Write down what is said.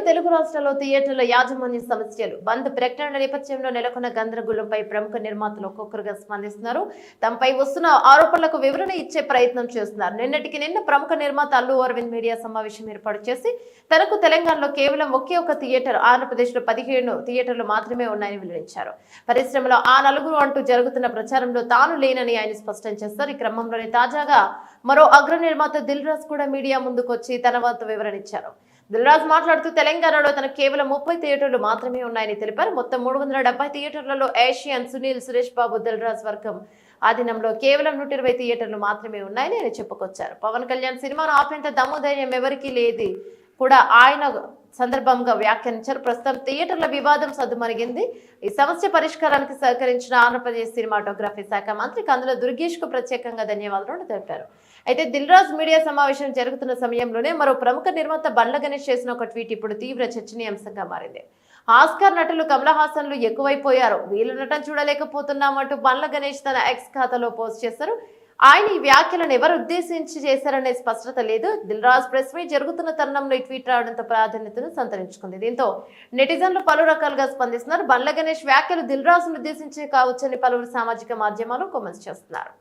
తెలుగు రాష్ట్రాల్లో థియేటర్ల యాజమాన్య సమస్యలు బంద్ ప్రకటన నేపథ్యంలో నెలకొన్న గందరగోళంపై ప్రముఖ నిర్మాతలు ఒక్కొక్కరుగా స్పందిస్తున్నారు. తమపై వస్తున్న ఆరోపణలకు వివరణ ఇచ్చే ప్రయత్నం చేస్తున్నారు. నిన్న ప్రముఖ నిర్మాత అల్లు అరవింద్ మీడియా సమావేశం ఏర్పాటు చేసి తనకు తెలంగాణలో కేవలం ఒకే ఒక థియేటర్, ఆంధ్రప్రదేశ్లో 17 థియేటర్లు మాత్రమే ఉన్నాయని వెల్లడించారు. పరిశ్రమలో ఆ నలుగురు అంటూ జరుగుతున్న ప్రచారంలో తాను లేనని ఆయన స్పష్టం చేస్తారు. ఈ క్రమంలోనే తాజాగా మరో అగ్ర నిర్మాత దిల్ రాజు కూడా మీడియా ముందుకొచ్చి తన వంతు వివరణ ఇచ్చారు. దిల్ రాజు మాట్లాడుతూ తెలంగాణలో తనకు కేవలం 30 థియేటర్లు మాత్రమే ఉన్నాయని తెలిపారు. మొత్తం 370 థియేటర్లలో ఏషియన్, సునీల్, సురేష్ బాబు, దిల్ రాజు వర్గం ఆధీనంలో కేవలం 120 థియేటర్లు మాత్రమే ఉన్నాయని ఆయన చెప్పుకొచ్చారు. పవన్ కళ్యాణ్ సినిమాను ఆపేంత దమ్ము ధైర్యం ఎవరికీ లేదు కూడా ఆయన సందర్భంగా వ్యాఖ్యానించారు. ప్రస్తుతం థియేటర్ల వివాదం సద్దుమణిగింది. ఈ సమస్య పరిష్కారానికి సహకరించిన ఆంధ్రప్రదేశ్ సినిమాటోగ్రఫీ శాఖ మంత్రి కందుల దుర్గేష్ కు ప్రత్యేకంగా ధన్యవాదాలు తెలిపారు. అయితే దిల్ రాజు మీడియా సమావేశం జరుగుతున్న సమయంలోనే మరో ప్రముఖ నిర్మాత బండ్ల గణేష్ చేసిన ఒక ట్వీట్ ఇప్పుడు తీవ్ర చర్చనీయాంశంగా మారింది. ఆస్కార్ నటులు కమల్ హాసన్లు ఎక్కువైపోయారు, వీళ్ళ నటన చూడలేకపోతున్నామంటూ బండ్ల గణేష్ తన ఎక్స్ ఖాతాలో పోస్ట్ చేశారు. ఆయన ఈ వ్యాఖ్యలను ఎవరు ఉద్దేశించి చేశారనే స్పష్టత లేదు. దిల్ రాజు ప్రెస్ మీట్ జరుగుతున్న తరుణంలో ఈ ట్వీట్ రావడంతో ప్రాధాన్యతను సంతరించుకుంది. దీంతో నెటిజన్లు పలు రకాలుగా స్పందిస్తున్నారు. బండ్ల గణేష్ వ్యాఖ్యలు దిల్ రాజును ఉద్దేశించి కావచ్చని పలువురు సామాజిక మాధ్యమాలు కామెంట్స్ చేస్తున్నారు.